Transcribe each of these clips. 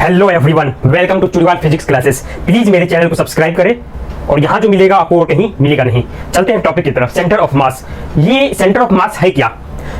Hello everyone, welcome to Chudiwal physics classes. Please मेरे channel को subscribe करें और यहाँ जो मिलेगा आपको और कहीं मिलेगा नहीं। चलते हैं टॉपिक की तरफ। सेंटर ऑफ मास। ये सेंटर ऑफ मास है क्या?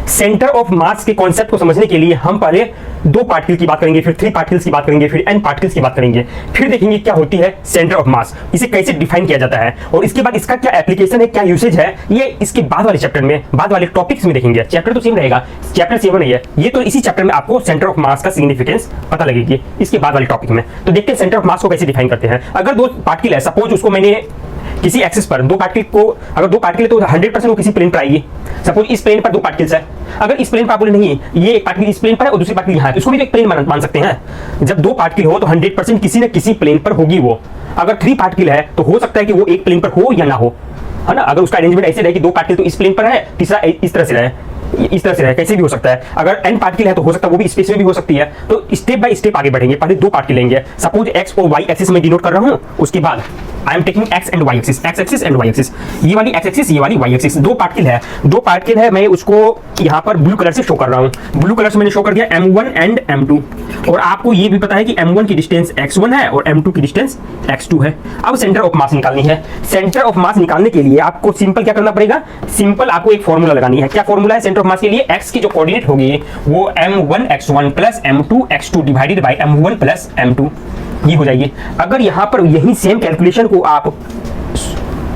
सेंटर ऑफ मास के कॉन्सेप्ट को समझने के लिए हम पहले दो पार्टिकल की बात करेंगे, फिर थ्री पार्टिकल्स की बात करेंगे, फिर एन पार्टिकल्स की बात करेंगे, फिर देखेंगे क्या होती है सेंटर ऑफ मास, इसे कैसे डिफाइन किया जाता है और इसके बाद इसका क्या एप्लीकेशन है, क्या यूसेज है, ये इसके बाद वाले चैप्टर में, बाद वाले टॉपिक्स में देखेंगे। चैप्टर तो सेम रहेगा, चैप्टर सेम नहीं है ये, तो इसी चैप्टर में आपको सेंटर ऑफ मास का सिग्निफिकेंस पता लगेगी इसके बाद वाले टॉपिक में। तो देखते हैं सेंटर ऑफ मास को कैसे डिफाइन करते हैं। अगर दो पार्टिकल है, सपोज उसको मैंने किसी एक्सिस पर दो पार्टिकल को, अगर दो पार्टिकल तो 100% वो किसी प्लेन पर आएगी। सपोज इस प्लेन पर दो पार्टिकल्स है, अगर इस प्लेन पर आप बोले नहीं ये एक पार्टिकल इस प्लेन पर है और दूसरी पार्टिकल यहाँ है, तो इसको भी तो एक प्लेन मान सकते हैं। जब दो पार्टिकल हो तो 100% किसी न किसी प्लेन पर होगी वो। अगर थ्री पार्टिकल है तो हो सकता है कि वो एक प्लेन पर हो या ना हो, है ना। अगर उसका अरेंजमेंट ऐसे रहे कि दो पार्टिकल तो इस प्लेन पर है, तीसरा इस तरह से रहे, इस तरह से रहे, कैसे भी हो सकता है। अगर n पार्टिकल है तो हो सकता है वो भी स्पेस में भी हो सकती है। तो स्टेप बाय स्टेप आगे बढ़ेंगे। पहले दो पार्टिकल लेंगे, सपोज x और y एक्सिस में डिनोट कर रहा हूं, उसके बाद I am taking x and y axis, x axis and y axis, ये वाली x एक्सिस, ये वाली y एक्सिस। दो पार्टिकल है, मैं उसको यहाँ पर ब्लू कलर से शो कर रहा हूँ। ब्लू कलर से मैंने शो कर दिया m1 एंड m2, और आपको ये भी पता है कि m1 की डिस्टेंस x1 है और m2 की डिस्टेंस x2 है। अब सेंटर ऑफ मास निकालनी है। सेंटर ऑफ मास निकालने के लिए आपको सिंपल क्या करना पड़ेगा, सिंपल आपको एक फॉर्मूला लगानी है। क्या फॉर्मूला है सेंटर ऑफ मास के लिए? x की जो कोऑर्डिनेट होगी वो m1 x1 plus m2 x2 divided by m1 plus m2 ये हो जाएगी। अगर यहां पर यही सेम कैलकुलेशन को आप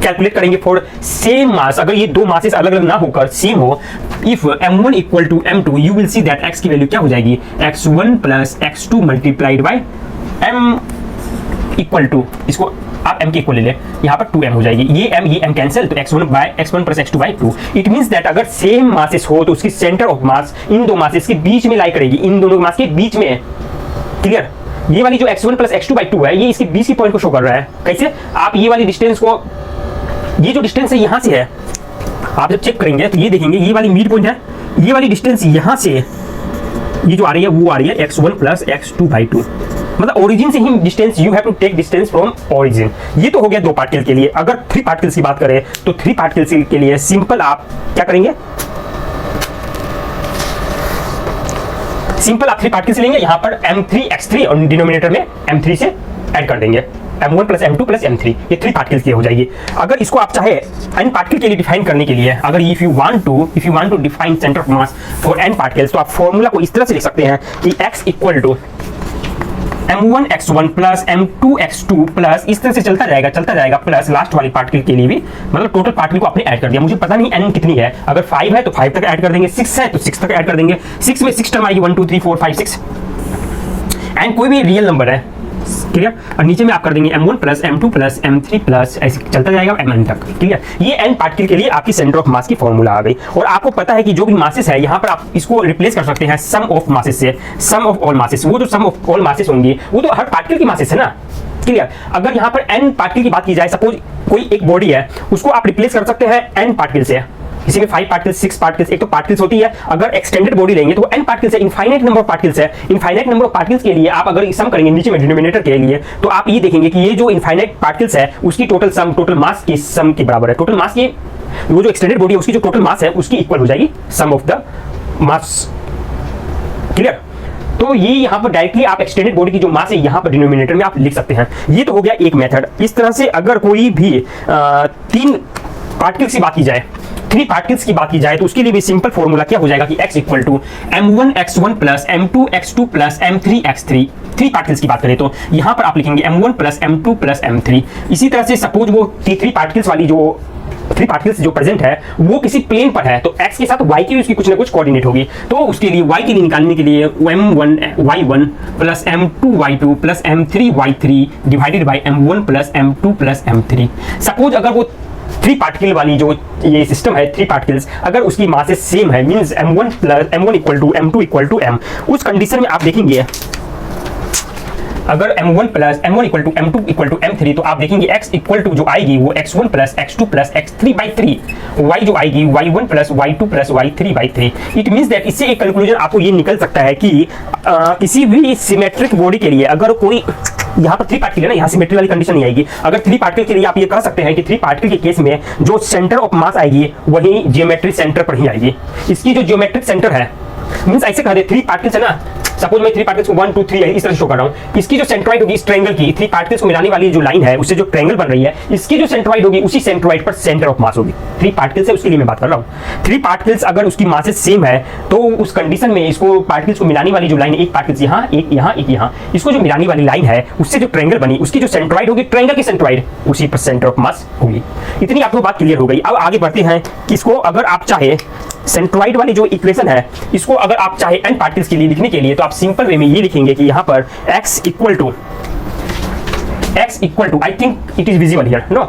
कैलकुलेट करेंगे फॉर सेम मास, अगर ये दो मासेस अलग अलग ना होकर सेम हो, if m1 equal to m2 you will see that x की वैल्यू क्या हो जाएगी, x1 plus x2 multiplied by m equal to, इसको आप m के इक्वल ले ले, यहाँ पर 2m हो जाएगी। ये m कैंसिल, तो x1 plus x2 by 2। It means that अगर सेम मासेस हो तो उसकी सेंटर ऑफ मास इन दो मासेस के बीच में लाई करेगी, इन दोनों मास के बीच में। क्लियर? ये वाली जो x1 प्लस x2 बाय 2 है, ये इसके बीच की पॉइंट को शो कर रहा है। कैसे? आप ये वाली डिस्टेंस को, ये जो डिस्टेंस है यहाँ से है, आप जब चेक करेंगे तो ये देखेंगे ये वाली मिड पॉइंट है, ये वाली डिस्टेंस यहाँ से ये जो आ रही है वो आ रही है x1 प्लस x2 बाय 2। मतलब ओरिजिन से ही distance, you have to take distance from origin. ये तो हो गया दो पार्टिकल के लिए। अगर थ्री पार्टिकल्स की बात करें तो थ्री पार्टिकल्स के लिए सिंपल आप क्या करेंगे, सिंपल आप थ्री पार्टिकल्स लेंगे, यहाँ पर m3x3 और डिनोमिनेटर में m3 से ऐड कर देंगे, m1 plus m2 plus m3, ये थ्री पार्टिकल्स की हो जाएगी। अगर इसको आप चाहे n पार्टिकल के लिए डिफाइन करने के लिए, अगर if you want to define centre of mass for n particles, तो आप फॉर्मूला को इस तरह से लिख सकते हैं कि x equal to m1 x1 plus m2 x2 plus, इस तरह से चलता जाएगा प्लस लास्ट वाली पार्टिकल के लिए भी, मतलब टोटल पार्टिकल को आपने ऐड कर दिया। मुझे पता नहीं n कितनी है, अगर 5 है तो 5 तक ऐड कर देंगे, 6 है तो 6 तक ऐड कर देंगे, 6 में 6 टर्म आएगी 1 2 3 4 5 6, एंड कोई भी रियल नंबर है। क्लियर? और नीचे में आप कर देंगे m1 plus m2 plus m3 plus, ऐसे चलता जाएगा mn तक। क्लियर? ये n पार्टिकल के लिए आपकी सेंटर ऑफ मास की फॉर्मूला आ गई। और आपको पता है कि जो भी मासेस है यहाँ पर आप इसको रिप्लेस कर सकते हैं सम ऑफ मासेस से, सम ऑफ ऑल मासेस। वो जो सम ऑफ ऑल मासेस होंगी वो तो हर पार्टिकल की मासेस है ना। क्लियर? अगर यहाँ पर n पार्टिकल की बात की जाए, सपोज कोई एक बॉडी है, उसको आप रिप्लेस कर सकते हैं n पार्टिकल से। किसी में 5 पार्टिकल्स, 6 पार्टिकल्स, एक तो पार्टिकल्स होती है। अगर एक्सटेंडेड बॉडी लेंगे तो n पार्टिकल्स है, इनफाइनाइट नंबर ऑफ पार्टिकल्स है। इनफाइनाइट नंबर ऑफ पार्टिकल्स के लिए आप अगर सम करेंगे नीचे में डिनोमिनेटर के लिए, तो आप ये देखेंगे कि ये जो इनफाइनाइट पार्टिकल्स है उसकी टोटल सम, टोटल मास की सम के बराबर है। टोटल मास की, वो जो एक्सटेंडेड बॉडी है उसकी जो टोटल मास है उसकी इक्वल हो जाएगी सम ऑफ द मास। क्लियर? तो ये यहाँ पर डायरेक्टली आप एक्सटेंडेड बॉडी की जो मास है यहाँ पर डिनोमिनेटर में आप लिख सकते हैं। ये तो हो गया एक मेथड। इस तरह से अगर कोई भी तीन पार्टिकल्स की बात की जाए, थ्री पार्टिकल्स की बात की जाए, तो उसके लिए भी सिंपल फॉर्मूला क्या हो जाएगा कि x equal to m1 x1 plus m2 x2 plus m3 x3। Three particles की बात करें तो यहाँ पर आप लिखेंगे m1 plus m2 plus m3। इसी तरह से सपोज वो थ्री पार्टिकल्स वाली जो थ्री पार्टिकल्स जो प्रेजेंट है वो किसी प्लेन पर है, तो x के साथ y की भी उसकी कुछ ना कुछ कोऑर्डिनेट होगी। तो उसके लिए y के लिए निकालने के लिए m1 y1 plus m2 y2 plus m3 y3 divided by m1 plus m2 plus m3। Suppose अगर वो थ्री पार्टिकल वाली जो ये सिस्टम है, थ्री पार्टिकल्स, अगर उसकी मासेस सेम है, means m1 equal to m2 equal to m, उस कंडीशन में आप देखेंगे अगर m1 equal to m2 equal to m3, तो आप देखेंगे x इक्वल टू जो आएगी वो x1 plus x2 plus x3 by 3, y जो आएगी y1 plus y2 plus y3 by 3। It means that इससे एक कंक्लूजन आपको ये निकल सकता है कि किसी भी सिमेट्रिक बॉडी के लिए, अगर कोई यहाँ पर थ्री पार्टिकल है ना, यहाँ सिमेट्री वाली कंडीशन नहीं आएगी। अगर थ्री पार्टिकल के लिए आप ये कह सकते हैं कि थ्री पार्टिकल के केस में जो सेंटर ऑफ मास आएगी वही जियोमेट्रिक सेंटर पर ही आएगी। इसकी जो जियोमेट्रिक सेंटर है मींस ऐसे कह दे 3 पार्टिकल्स है ना, सपोज मैं 3 पार्टिकल्स को 1 2 3 है इस तरह से शो कर रहा हूँ। इसकी जो सेंट्रोइड होगी इस ट्रायंगल की 3 पार्टिकल्स को मिलाने वाली जो लाइन है उससे जो ट्रायंगल बन रही है, इसकी जो सेंट्रोइड होगी उसी सेंट्रोइड पर सेंटर ऑफ मास होगी। 3 पार्टिकल्स है उसके लिए मैं बात कर रहा हूँ। 3 पार्टिकल्स अगर उसकी मासेस सेम है तो उस कंडीशन में इसको पार्टिकल्स को मिलाने वाली जो लाइन है, एक पार्टिकल्स यहाँ, एक यहाँ, एक यहाँ, इसको जो मिलाने वाली लाइन है उससे जो ट्रायंगल बनी उसकी जो सेंट्रोइड होगी ट्रायंगल की सेंट्रोइड उसी पर सेंटर ऑफ मास होगी। इतनी आपको बात क्लियर हो गई। अब आगे बढ़ते हैं कि इसको अगर आप चाहे सेंट्रोइड वाली जो इक्वेशन है इसको अगर आप चाहे n पार्टिकल्स के लिए लिखने के लिए तो आप सिंपल वे में ये लिखेंगे कि यहाँ पर x equal to I think it is visible here, no,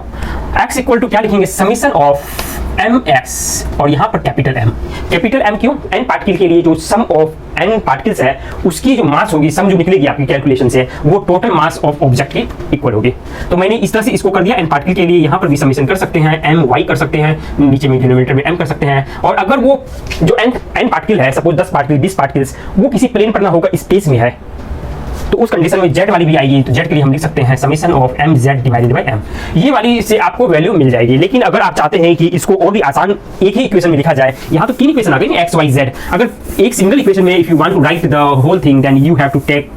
x equal to क्या लिखेंगे, समीशन ऑफ mx और यहाँ पर कैपिटल M क्यों, n पार्टिकल के लिए जो सम ऑफ n पार्टिकल्स है उसकी जो मास होगी, सम जो निकलेगी आपकी कैलकुलेशन से वो टोटल मास ऑफ ऑब्जेक्ट के इक्वल होगी। तो मैंने इस तरह से इसको कर दिया। n पार्टिकल के लिए यहाँ पर भी समीशन कर सकते हैं, my कर सकते हैं, नीचे में डिनोमिनेटर में m कर सकते हैं। और अगर वो जो n पार्टिकल है, सपोज 10 पार्टिकल 20 पार्टिकल्स, वो किसी प्लेन पर ना होगा, स्पेस में है, तो उस कंडीशन में z वाली भी आएगी। तो z के लिए हम लिख सकते हैं summation of mz divided by m। ये वाली से आपको वैल्यू मिल जाएगी। लेकिन अगर आप चाहते हैं कि इसको और भी आसान एक ही इक्वेशन में लिखा जाए, यहाँ तो 3 इक्वेशन आ गई ना, x y z। अगर एक सिंगल इक्वेशन में if you want to write the whole thing then you have to take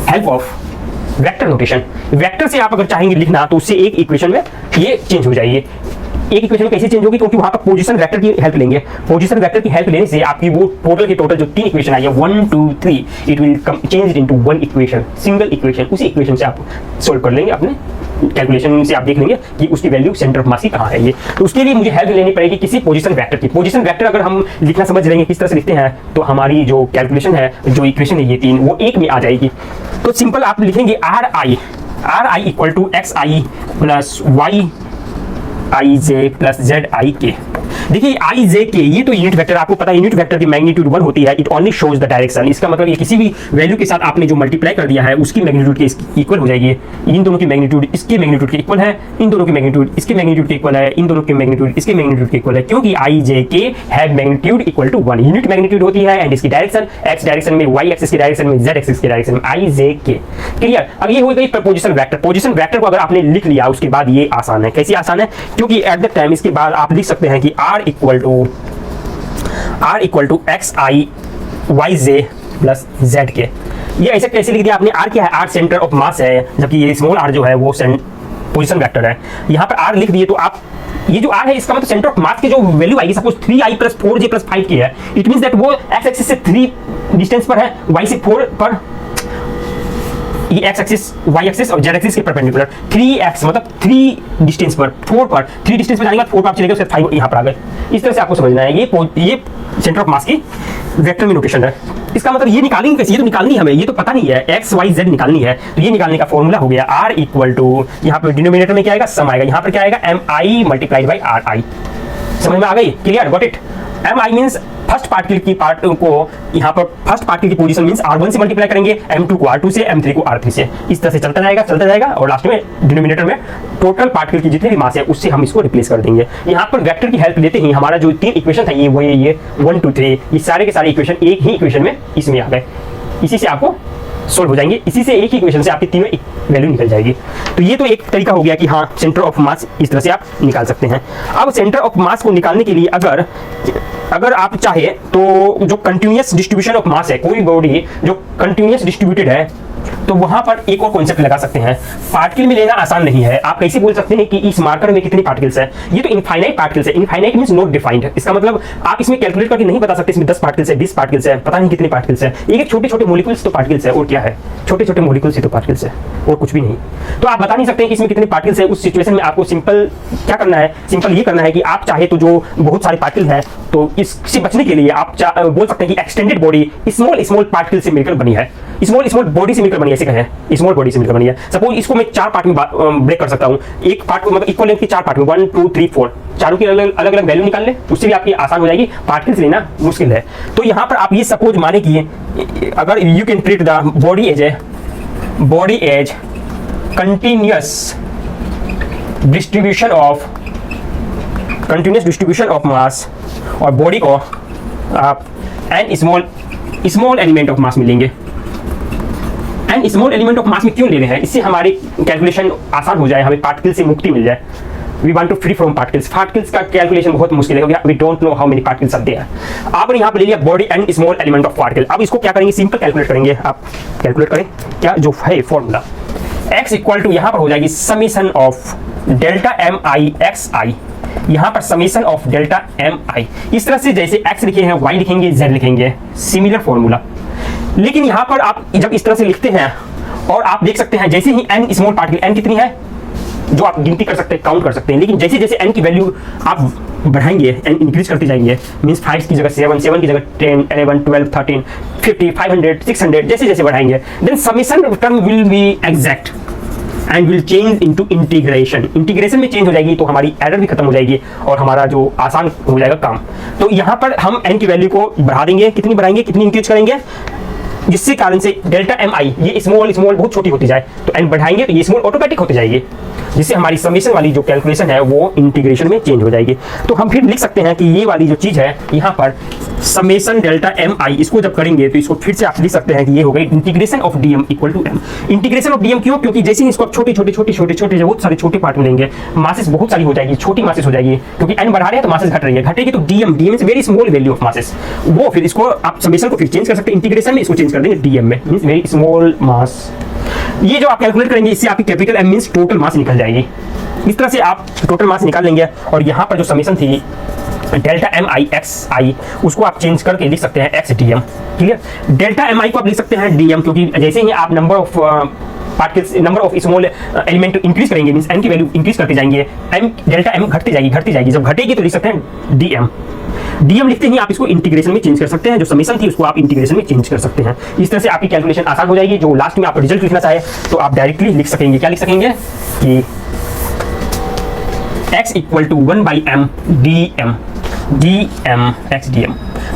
help of vector notation. Vector से आप अगर चाहेंगे लिखना तो उससे एक इक्वेशन में ये चेंज हो जाएगी। एक इक्वेशन में कैसे चेंज होगी, क्योंकि वहां पर पोजीशन वेक्टर की हेल्प लेंगे। पोजीशन वेक्टर की हेल्प लेने से आपकी वो टोटल के टोटल जो 3 इक्वेशन आई है 1 2 3 it will change into 1 equation, single equation. उसी इक्वेशन से आप सोल्व कर लेंगे, अपने कैलकुलेशन से आप देख लेंगे कि उसकी वैल्यू सेंटर ऑफ मास की कहाँ है ये। तो उसके लिए मुझे हेल्प लेनी पड़ेगी किसी पोजीशन वेक्टर की। पोजीशन वेक्टर अगर हम लिखना समझ लेंगे किस तरह से लिखते हैं तो हमारी जो कैलकुलेशन है, जो इक्वेशन है ये 3 वो एक में आ जाएगी। तो सिंपल आप लिखेंगे RI equal to XI plus YIJ plus ZIK। देखिए IJK ये तो यूनिट वेक्टर, आपको पता है यूनिट वेक्टर की मैग्नीट्यूड 1 होती है, it only shows the direction. इसका मतलब ये किसी भी वैल्यू के साथ आपने जो मल्टीप्लाई कर दिया है उसकी मैग्नीट्यूड के इक्वल हो जाएगी। इन दोनों की मैग्नीट्यूड इसके मैग्नीट्यूड के इक्वल है, इन दोनों की मैग्नीट्यूड इसके मैग्नीट्यूड के इक्वल है, इन दोनों की मैग्नीट्यूड इसके मैग्नीट्यूड के इक्वल है, क्योंकि IJK have magnitude equal to 1। Unit magnitude होती है एंड इसकी डायरेक्शन x डायरेक्शन में, y एक्सिस की डायरेक्शन में, z एक्सिस की डायरेक्शन में, IJK। क्लियर। अब ये हो गई पोजीशन वेक्टर। पोजीशन वेक्टर को अगर आपने लिख लिया उसके बाद ये आसान है। कैसे आसान है, क्योंकि एट द टाइम इसके बाद आप लिख सकते हैं कि R equal to XI YJ plus ZK। ये ऐसे कैसे लिख दिया आपने, R क्या है, R सेंटर ऑफ मास है, जबकि ये स्मॉल r जो है वो पोजीशन वेक्टर है। यहाँ पर R लिख दिए तो आप ये जो R है इसका मतलब सेंटर ऑफ मास की जो वैल्यू आएगी, suppose 3i plus 4j plus 5 की है, इट मींस दैट वो x एक्सिस से 3 डिस्टेंस पर है, y से 4 पर, ये x एक्सिस y एक्सिस और z एक्सिस के परपेंडिकुलर 3x मतलब 3 डिस्टेंस पर, 4 पर, 3 डिस्टेंस पर जाने के बाद 4 पर आप चले गए, उसके 5 यहाँ पर आ गए। इस तरह से आपको समझना है। ये सेंटर ऑफ मास की वेक्टर में नोटेशन है। इसका मतलब ये निकालेंगे कैसे, ये तो निकालनी है हमें, ये तो पता नहीं है, x y z निकालनी है। तो ये निकालने का फॉर्मूला हो गया R इक्वल टू, यहाँ पर डिनोमिनेटर में क्या आएगा, सम आएगा, यहाँ पर क्या आएगा mi मल्टीप्लाइड बाई RI। समझ में आ गई, clear, got it. mi means first particle की पार्ट को, यहाँ पर फर्स्ट पार्टिकल की पोजीशन मींस R1 से मल्टीप्लाई करेंगे, M2 को R2 से, M3 को R3 से, इस तरह से चलता जाएगा और लास्ट में डिनोमिनेटर में टोटल पार्टिकल की जितनी भी मास है उससे हम इसको रिप्लेस कर देंगे। यहाँ पर वेक्टर की हेल्प लेते ही हमारा जो 3 इक्वेशन था ये 1 2 3 ये सारे के सारे इक्वेशन एक ही इक्वेशन में इसमें आ गए। इसी से आपको सोल्व हो जाएंगे, इसी से एक ही इक्वेशन से आपकी तीनों वैल्यू निकल जाएगी। तो ये तो एक तरीका हो गया कि हाँ सेंटर ऑफ मास इस तरह से आप निकाल सकते हैं। अब सेंटर ऑफ मास को निकालने के लिए अगर आप चाहे तो जो कंटिन्यूअस डिस्ट्रीब्यूशन ऑफ मास है, कोई बॉडी जो कंटिन्यूअस डिस्ट्रीब्यूटेड है, तो वहां पर एक और कॉन्सेप्ट लगा सकते हैं। पार्टिकल में लेना आसान नहीं है। आप कैसे बोल सकते हैं कि इस मार्कर में कितनी पार्टिकल्स है, ये तो इनफाइनाइट पार्टिकल्स है। Infinite means not defined. इसका मतलब आप इसमें कैलकुलेट करके नहीं बता सकते इसमें 10 पार्टिकल्स है, 20 पार्टिकल्स है, पता नहीं कितने पार्टिकल्स है। एक छोटे छोटे मॉलिक्यूल्स तो पार्टिकल्स है, और क्या है, छोटे छोटे मॉलिक्यूल्स ही तो पार्टिकल्स है, और कुछ भी नहीं। तो आप बता नहीं सकते कि इसमें कितने पार्टिकल्स है। उस सिचुएशन में आपको सिंपल क्या करना है, सिंपल ये करना है कि आप चाहे तो जो बहुत सारे पार्टिकल है तो इससे बचने के लिए आप बोल सकते हैं कि एक्सटेंडेड बॉडी स्मॉल पार्टिकल से मिलकर बनी है, स्मॉल बॉडी से मिलकर बनी है, ऐसे कहें स्मॉल बॉडी से मिलकर बनी है। सपोज इसको मैं 4 पार्ट में ब्रेक कर सकता हूँ, एक पार्ट को मतलब इक्वल लेंथ के 4 पार्ट में 1 2 3 4 चारों की अलग अलग वैल्यू निकाल ले, उससे भी आपकी आसान हो जाएगी। पार्टिकल्स लेना मुश्किल है। तो यहाँ पर आप ये सपोज माने कि अगर you can treat the body as continuous distribution of mass, और बॉडी को आप n small element of mass मिलेंगे। And small element of mass में क्यों ले रहे हैं, इससे हमारी कैलकुलेशन आसान हो जाए, हमें पार्टिकल से मुक्ति मिल जाए। We want to free from particles. Particles का कैलकुलेशन बहुत मुश्किल है, we don't know how many particles are there. आपने यहाँ पर ले लिया body and small element of particle. अब इसको क्या करेंगे, सिंपल कैलकुलेट करेंगे। आप कैलकुलेट करें क्या जो है फॉर्मूला, x इक्वल टू यहाँ पर हो जाएगी summation of delta m i x i, यहाँ पर summation of delta m i. इस तरह से जैसे x लिखे हैं y लिखेंगे z लिखेंगे, सिमिलर फॉर्मूला। लेकिन यहाँ पर आप जब इस तरह से लिखते हैं और आप देख सकते हैं जैसे ही n स्मॉल पार्टिकल, n कितनी है जो आप गिनती कर सकते हैं, काउंट कर सकते हैं, लेकिन जैसे जैसे n की वैल्यू आप बढ़ाएंगे, n इंक्रीज करते जाएंगे, मींस 5 की जगह 7, 7 की जगह 10, 11, 12, 13, 50, 500, 600 जैसे जैसे बढ़ाएंगे, then summation term will be exact and will change into integration. Integration में चेंज हो जाएगी तो हमारी एरर भी खत्म हो जाएगी और हमारा जो आसान हो जाएगा काम। तो यहाँ पर हम n की वैल्यू को बढ़ा देंगे, कितनी बढ़ाएंगे, कितनी इंक्रीज करेंगे, जिससे कारण से डेल्टा एम आई ये स्मॉल स्मॉल बहुत छोटी होती जाए, तो n बढ़ाएंगे तो ये स्मॉल ऑटोमेटिक होती जाएगी, जिससे हमारी समेशन वाली जो कैलकुलेशन है वो इंटीग्रेशन में चेंज हो जाएगी। तो हम फिर लिख सकते हैं कि ये वाली जो चीज़ है यहाँ पर समेशन डेल्टा एम आई, इसको जब करेंगे तो इसको फिर से आप लिख सकते हैं कि ये हो गई integration of d m equal to M. Integration of d m क्यों, क्योंकि जैसे ही इसको आप छोटे छोटे बहुत सारे छोटे पार्ट में लेंगे, मासेस बहुत सारी हो जाएगी, छोटी मासेस हो जाएगी, क्योंकि एन बढ़ा रहे हैं तो मासेस घट रही है, घटेगी तो d m is very small value of masses, वो फिर इसको आप समेशन को फिर चेंज कर सकते हैं, इंटीग्रेशन में इसको चेंज कर देंगे डी एम में, मींस वेरी स्मॉल मास। ये जो आप कैलकुलेट करेंगे इससे आपकी capital M means total mass निकल जाएगी। इस तरह से आप टोटल मास निकाल लेंगे और यहाँ पर जो समेशन थी delta m i x i, उसको आप चेंज करके लिख सकते हैं x d m. Clear, delta m i को आप लिख सकते हैं डी एम, क्योंकि जैसे ही आप number of particles, number of small element increase करेंगे, मींस एन की वैल्यू इंक्रीज करते जाएंगे, एम डेल्टा एम घटती जाएगी, जब घटेगी तो लिख सकते हैं डी एम। डी एम लिखते ही आप इसको इंटीग्रेशन में चेंज कर सकते हैं, जो समेशन थी उसको आप इंटीग्रेशन में चेंज कर सकते हैं। इस तरह से आपकी कैलकुलेशन आसान हो जाएगी। जो लास्ट में आप रिजल्ट लिखना चाहे तो आप डायरेक्टली लिख सकेंगे, क्या लिख सकेंगे कि x equal to 1 by M d m x d m,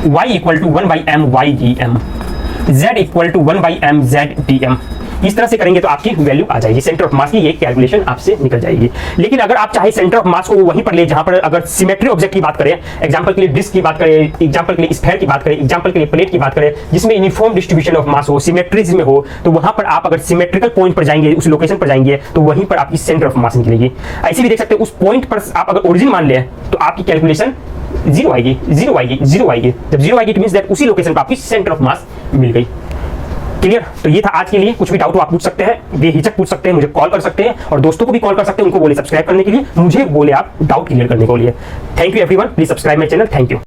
y equal to 1 by M y d m, z equal to 1 by M z d m. इस तरह से करेंगे तो आपकी वैल्यू आ जाएगी, सेंटर ऑफ मास की ये कैलकुलेशन आपसे निकल जाएगी। लेकिन अगर आप चाहे सेंटर ऑफ मास को वहीं पर ले जहां पर, अगर सिमेट्री ऑब्जेक्ट की बात करें, एग्जांपल के लिए डिस्क की बात करें, एग्जांपल के लिए स्फीयर की बात करें, एग्जांपल के लिए प्लेट की बात करें, जिसमें यूनिफॉर्म डिस्ट्रीब्यूशन ऑफ मास हो, सिमेट्रीज में हो, तो वहां पर आप अगर सिमेट्रिकल पॉइंट पर जाएंगे, उस लोकेशन पर जाएंगे, तो वहीं पर आपकी सेंटर ऑफ मास निकलेगी। ऐसे भी देख सकते हैं, उस पॉइंट पर आप अगर ओरिजिन मान लें तो आपकी कैलकुलेशन जीरो आएगी। जब जीरो आएगी, इट मींस दैट उसी लोकेशन पर आपकी सेंटर ऑफ मास मिल गई। क्लियर, तो ये था आज के लिए। कुछ भी डाउट हो आप पूछ सकते हैं, बेहिचक पूछ सकते हैं, मुझे कॉल कर सकते हैं और दोस्तों को भी कॉल कर सकते हैं, उनको बोले सब्सक्राइब करने के लिए, मुझे बोले आप डाउट क्लियर करने के लिए। Thank you everyone, please subscribe my channel. Thank you.